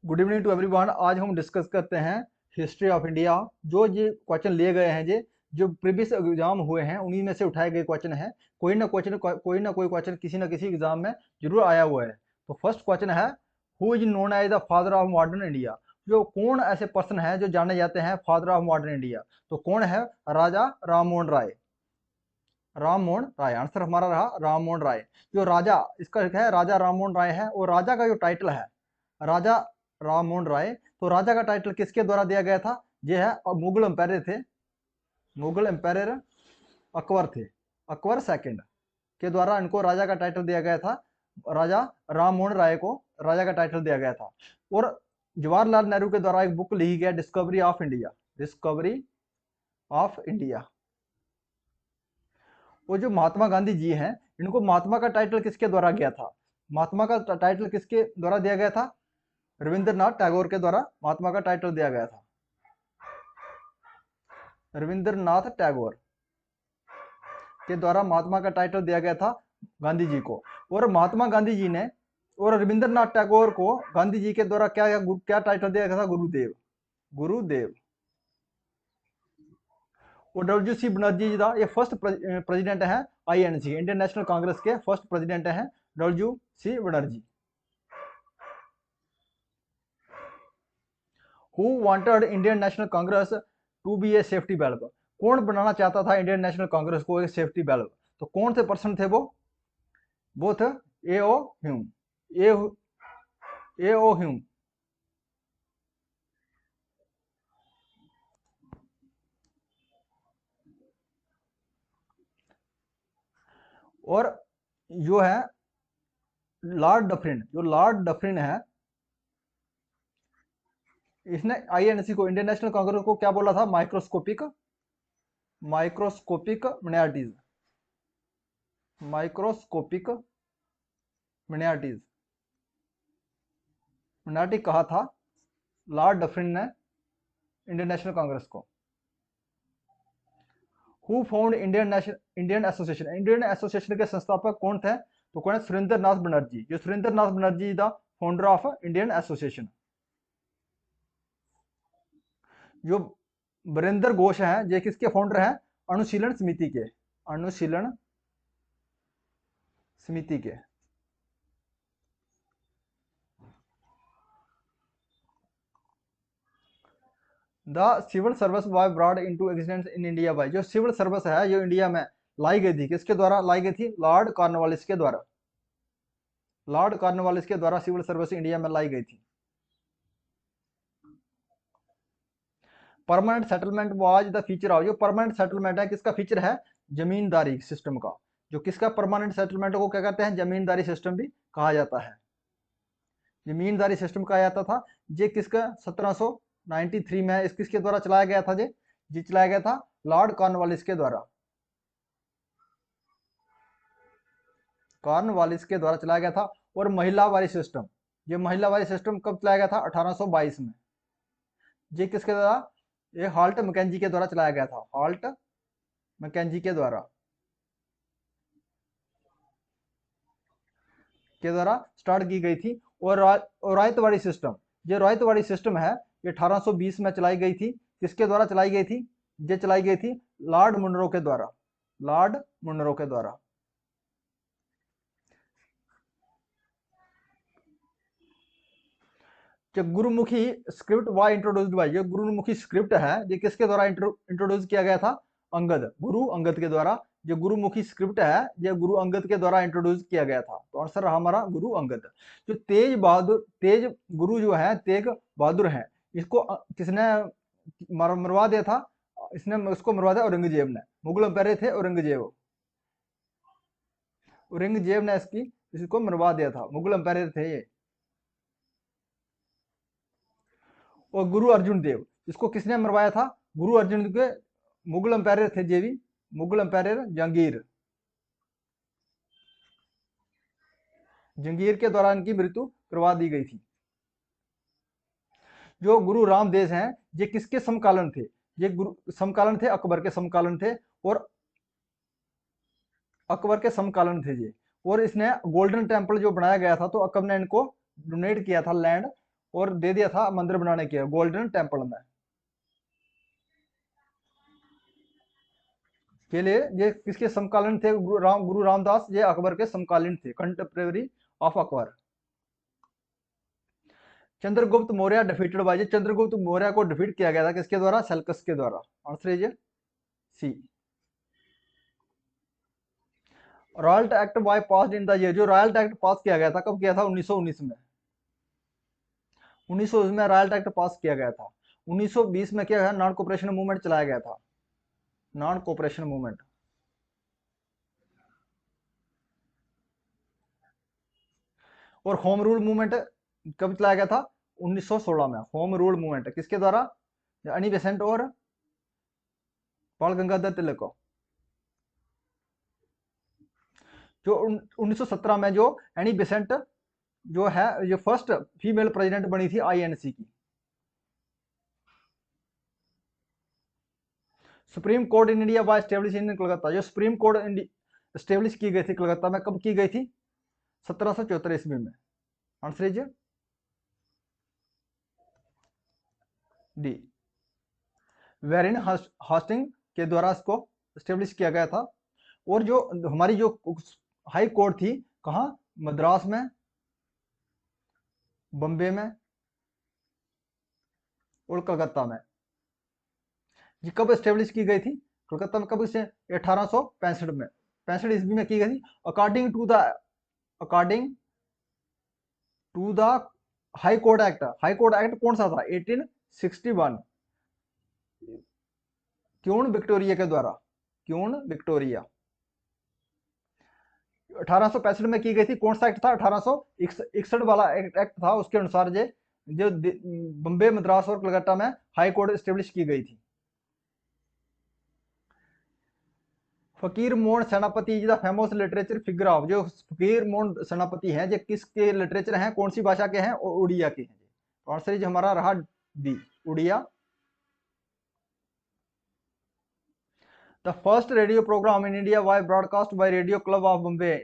Good evening to everyone. आज हम discuss करते हैं हिस्ट्री ऑफ इंडिया। जो ये क्वेश्चन लिए गए हैं ये जो प्रीवियस एग्जाम हुए हैं उन्हीं में से उठाए गए क्वेश्चन है। कोई ना कोई क्वेश्चन किसी ना किसी एग्जाम में जरूर आया हुआ है। तो फर्स्ट क्वेश्चन है, who is known as the father of modern India. जो कौन ऐसे पर्सन है जो जाने जाते हैं फादर ऑफ मॉडर्न इंडिया, तो कौन है? राजा राम मोहन राय। राम मोहन राय आंसर हमारा रहा, राम मोहन राय। जो राजा इसका है राजा राम मोहन राय है, और राजा का जो टाइटल है राजा राम मोहन राय, तो राजा का टाइटल किसके द्वारा दिया गया था? ये है मुगल एम्पायर थे, मुगल एम्पायर अकबर थे, अकबर सेकंड के द्वारा इनको राजा का टाइटल दिया गया था। राजा राम मोहन राय को राजा का टाइटल दिया गया था। और जवाहरलाल नेहरू के द्वारा एक बुक लिखी गया, discovery of India, discovery of India. वो जो महात्मा गांधी जी हैं, इनको महात्मा का टाइटल किसके द्वारा गया था? महात्मा का टाइटल किसके द्वारा दिया गया था? रविंद्रनाथ टैगोर के द्वारा महात्मा का टाइटल दिया गया था, रविंद्रनाथ टैगोर के द्वारा महात्मा का टाइटल दिया गया था गांधी जी को। और महात्मा गांधी जी ने और रविंद्रनाथ टैगोर को गांधी जी के द्वारा क्या क्या टाइटल दिया गया था? गुरुदेव, गुरुदेव। और डब्ल्यू सी बनर्जी जी ये फर्स्ट प्रेसिडेंट है आईएनसी, इंडियन नेशनल कांग्रेस के फर्स्ट प्रेसिडेंट हैं W C Banerjee. Who wanted Indian National Congress to be a safety valve. कौन बनाना चाहता था इंडियन नेशनल कांग्रेस को एक सेफ्टी वेल्व? तो कौन से पर्सन थे वो थे ए ओ ह्यूम, ए ओ ह्यूम। और जो है लॉर्ड डफरिन, जो लॉर्ड डफरिन है, इसने आईएनसी को, इंडियन नेशनल कांग्रेस को क्या बोला था? माइक्रोस्कोपिक, माइक्रोस्कोपिक मिनारिटीज, माइक्रोस्कोपिक मिनारिटीज, मिनारिटी कहा था लॉर्ड डफरिन ने इंडियन नेशनल कांग्रेस को। Who found Indian association, Indian association के संस्थापक कौन थे? तो कौन है? सुरेंद्र नाथ बनर्जी। जो Surendra Nath Banerjee the founder of Indian association. जो बरिंदर घोष हैं, ये किसके फाउंडर हैं? अनुशीलन समिति के, अनुशीलन समिति के। The civil service was brought into existence in India by. जो सिविल सर्विस है जो इंडिया में लाई गई थी, किसके द्वारा लाई गई थी? लॉर्ड कॉर्नवालिस के द्वारा, लॉर्ड कॉर्नवालिस के द्वारा सिविल सर्विस इंडिया में लाई गई थी। Permanent settlement was the feature of. जो परमानेंट सेटलमेंट है किसका फीचर है? जमींदारी सिस्टम का। जो किसका परमानेंट सेटलमेंट को क्या कहते हैं? जमींदारी सिस्टम भी कहा जाता है, जमींदारी सिस्टम कहा जाता था। ये किसका 1793 में इस किसके द्वारा चलाया गया था? ये चलाया गया था लॉर्ड कॉर्नवालिस के द्वारा, कॉर्नवालिस के द्वारा चलाया गया था। और महिलावारी सिस्टम, ये महिलावारी सिस्टम कब चलाया गया था? 1822 में। ये किसके द्वारा? ये हॉल्ट मैकेंजी के द्वारा चलाया गया था, हॉल्ट मैकेंजी के द्वारा स्टार्ट की गई थी। और रायतवाड़ी सिस्टम, ये रायतवाड़ी सिस्टम है, ये 1820 में चलाई गई थी। किसके द्वारा चलाई गई थी? ये चलाई गई थी लॉर्ड मुनरो के द्वारा, लॉर्ड मुनरो के द्वारा। जो Gurmukhi script was introduced by, ये गुरुमुखी स्क्रिप्ट है ये किसके द्वारा इंट्रोड्यूस किया गया था? अंगद, गुरु अंगद के द्वारा। जो गुरुमुखी स्क्रिप्ट है ये गुरु अंगद के द्वारा इंट्रोड्यूस किया गया था। तो आंसर रहा हमारा गुरु अंगद। जो तेज बहादुर, तेज गुरु जो है तेग बहादुर है, इसको किसने मरवा दिया था? इसने उसको मरवा दिया औरंगजेब ने। मुगल एम्पायर थे औरंगजेब, औरंगजेब ने इसको मरवा दिया था, मुगल एम्पायर थे ये। और गुरु अर्जुन देव, इसको किसने मरवाया था? गुरु अर्जुन के मुगल एम्पायर थे ये भी, मुगल एम्पायर जहांगीर, जहांगीर के द्वारा इनकी मृत्यु करवा दी गई थी। जो गुरु रामदेव हैं ये किसके समकालन थे? ये गुरु समकालन थे, अकबर के समकालन थे, और अकबर के समकालन थे ये। और इसने गोल्डन टेम्पल जो बनाया गया था, तो अकबर ने इनको डोनेट किया था लैंड, और दे दिया था मंदिर बनाने के गोल्डन टेम्पल में के लिए। ये किसके समकालीन थे? गुरु रामदास, ये अकबर के समकालीन थे, contemporary of Akbar. Chandragupta Maurya defeated by, Chandragupta Maurya को डिफीट किया गया था किसके द्वारा? सेल्कस के द्वारा। Answer is C. Royal act by passed in the year, जो रॉयल एक्ट पास किया गया था कब किया था? 1919 में। 1919 में रॉयल एक्ट पास किया गया था। 1920 में क्या है? नॉन कोऑपरेशन मूवमेंट चलाया गया था, नॉन कोऑपरेशन मूवमेंट। और होम रूल मूवमेंट कब चलाया गया था? 1916 में। होम रूल मूवमेंट किसके द्वारा? अनी बेसेंट और बाल गंगाधर तिलक को। जो 1917 में जो एनी बेसेंट जो है, जो फर्स्ट फीमेल प्रेसिडेंट बनी थी आईएनसी की। Supreme court in India was establish in Calcutta, जो सुप्रीम कोर्ट एस्टेब्लिश की गई थी कलकत्ता में, कब की गई थी? 1774 ईस्वी में। Answer is D. Warren Hasting के द्वारा इसको एस्टेब्लिश किया गया था। और जो हमारी जो हाई कोर्ट थी, कहाँ? मद्रास में, बम्बे में और कलकत्ता में। ये कब एस्टेब्लिश की गई थी? कलकत्ता में कब? इसे 1865 में, 65 ईस्वी में की गई थी। According to the High Court act. High Court act कौन सा था? 1861, क्यून विक्टोरिया के द्वारा। क्यून विक्टोरिया 1865 में की गई थी। कौन सा एक्ट था? 1861 वाला एक्ट था। उसके अनुसार जो बम्बे, मद्रास और कलकत्ता में हाई कोर्ट एस्टेब्लिश की गई थी। फकीर मोहन सेनापति is the famous literature figure of, जो फकीर मोहन सेनापति हैं, जो किसके लिटरेचर हैं? कौन सी भाषा के हैं? और उड़िया के हैं। तो आंसर इज हमारा रहा D, Odia. The first radio programme in India was broadcast by Radio Club of Bombay.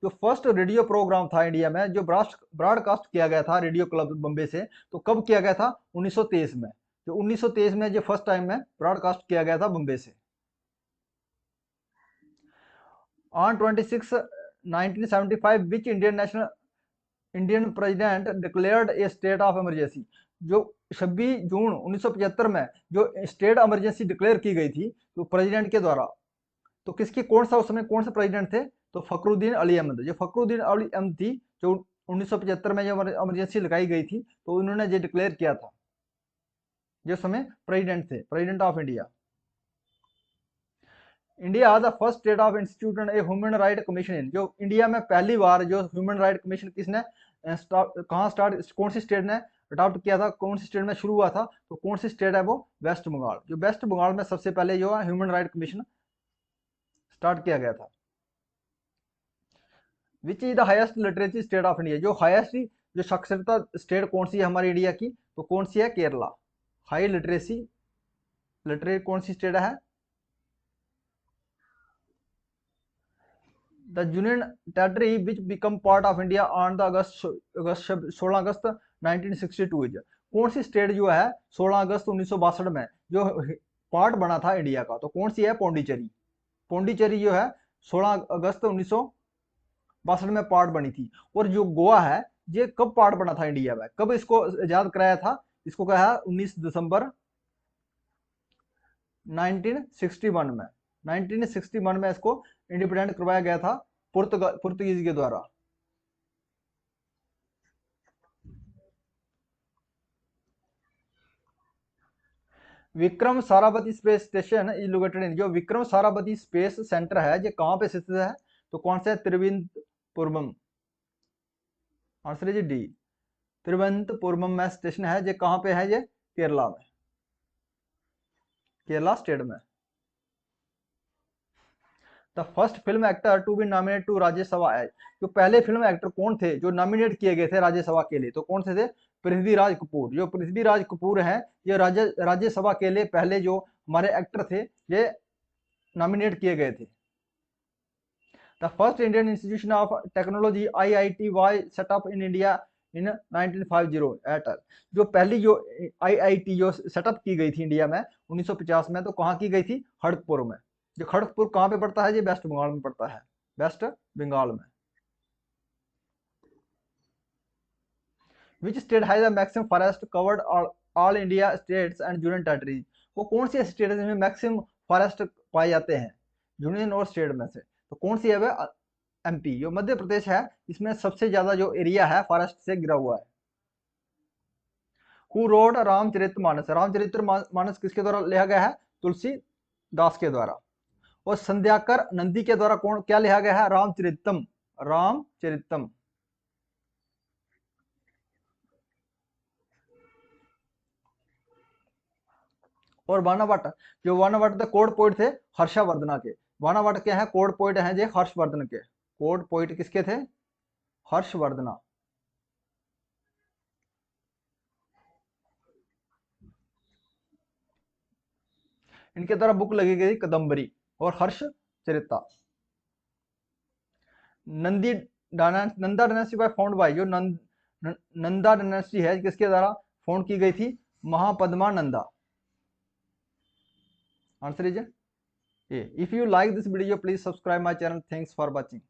जो फर्स्ट रेडियो प्रोग्राम था इंडिया में, जो ब्रॉडकास्ट किया गया था रेडियो क्लब बम्बे से, तो कब किया गया था? 1923 में। जो 1923 में जो फर्स्ट टाइम में ब्रॉडकास्ट किया गया था बम्बे से। On 26 1975 which Indian president declared A state of emergency, जो 26 जून 1975 में जो स्टेट इमरजेंसी डिक्लेयर की गई थी तो प्रेसिडेंट के द्वारा, तो किसकी, कौन सा उस समय कौन सा प्रेसिडेंट थे? तो फखरुद्दीन अली अहमद। जो फखरुद्दीन अली अहमद थी, जो 1975 में जो इमरजेंसी लगाई गई थी, तो उन्होंने ये डिक्लेयर किया था, जो समय प्रेसिडेंट थे, president of India. India the first state of institute a human right commission, जो इंडिया में पहली बार जो ह्यूमन राइट कमीशन किसने कहाँ स्टार्ट, कौन सी स्टेट ने अडॉप्ट किया था? कौन सी स्टेट में शुरू हुआ था? तो कौन सी स्टेट है? वो वेस्ट बंगाल। जो वेस्ट बंगाल में सबसे पहले जो है ह्यूमन राइट कमीशन स्टार्ट किया गया था। Which is the highest literacy state of India, जो हाईएस्ट जो साक्षरता स्टेट कौन सी है हमारी इंडिया की? तो कौन सी है? केरला। हाई लिटरेसी लिटरेट कौन सी स्टेट है? The union territory which become part of India on the August 16 August 1962 is, कौन सी स्टेट जो है 16 अगस्त 1962 में जो पार्ट बना था इंडिया का? तो कौन सी है? पौंडीचेरी। पौंडीचेरी जो है 16 अगस्त 1962 में पार्ट बनी थी। और जो गोवा है, ये कब पार्ट बना था इंडिया में? कब इसको आजाद कराया था? इसको कहा 19 दिसंबर 1961 में। 1961 में इसको इंडिपेंडेंट करवाया गया था पुर्तगीज के द्वारा। Vikram Sarabhai space station is located in, जो विक्रम साराभाई स्पेस सेंटर है, ये कहाँ पे स्थित है? तो कौन सा है? Thiruvananthapuram. Answer is D, Thiruvananthapuram में स्टेशन है। ये कहाँ पे है? ये केरला में, केरला स्टेट में। The first film actor to be nominate to Rajya Sabha है, जो पहले फिल्म एक्टर कौन थे जो नॉमिनेट किए गए थे राज्यसभा के लिए? तो कौन से थे? पृथ्वीराज कपूर। जो पृथ्वीराज कपूर हैं, ये राज्यसभा के लिए पहले जो हमारे एक्टर थे, ये नॉमिनेट किए गए थे। The first Indian Institution of Technology IIT was set up in India in 1950 eight. जो पहली जो आईआईटी जो सेटअप की गई थी इंडिया में 1950 में, तो कहाँ की गई थी? खड़गपुर में। जो खड़गपुर कहाँ पे पड़ता है? ये वेस्ट बंगाल में पड़ता है, वेस्ट बंगाल में। Which state has the maximum forest covered all India states and union territories? वो कौन सी स्टेट है जिसमें मैक्सिमम फॉरेस्ट पाए जाते हैं यूनियन और स्टेट में से? तो कौन सी है वह? एमपी। जो मध्य प्रदेश है, इसमें सबसे ज्यादा जो एरिया है फॉरेस्ट से घिरा हुआ है। Who wrote Ramcharitmanas? रामचरितमानस किसके द्वारा लिखा गया है? तुलसीदास के द्वारा। और संध्याकर नंदी के द्वारा कौन क्या लिखा गया है? रामचरितम। रामचरितम। और वानावट, जो वानावट द कोड पोइट थे हर्षवर्धना के। वानावट क्या है? कोड पोइट हैं जे हर्षवर्धन के। कोड पोइट किसके थे? हर्षवर्धना। इनके द्वारा बुक लगी गई कदम्बरी और हर्ष चरिता। नंदी Nanda dynasty by found by, जो नंदा डायनेस्टी है किसके द्वारा फाउंड की गई थी? Mahapadma Nanda. Answer is a. If you like this video please subscribe my channel. Thanks for watching.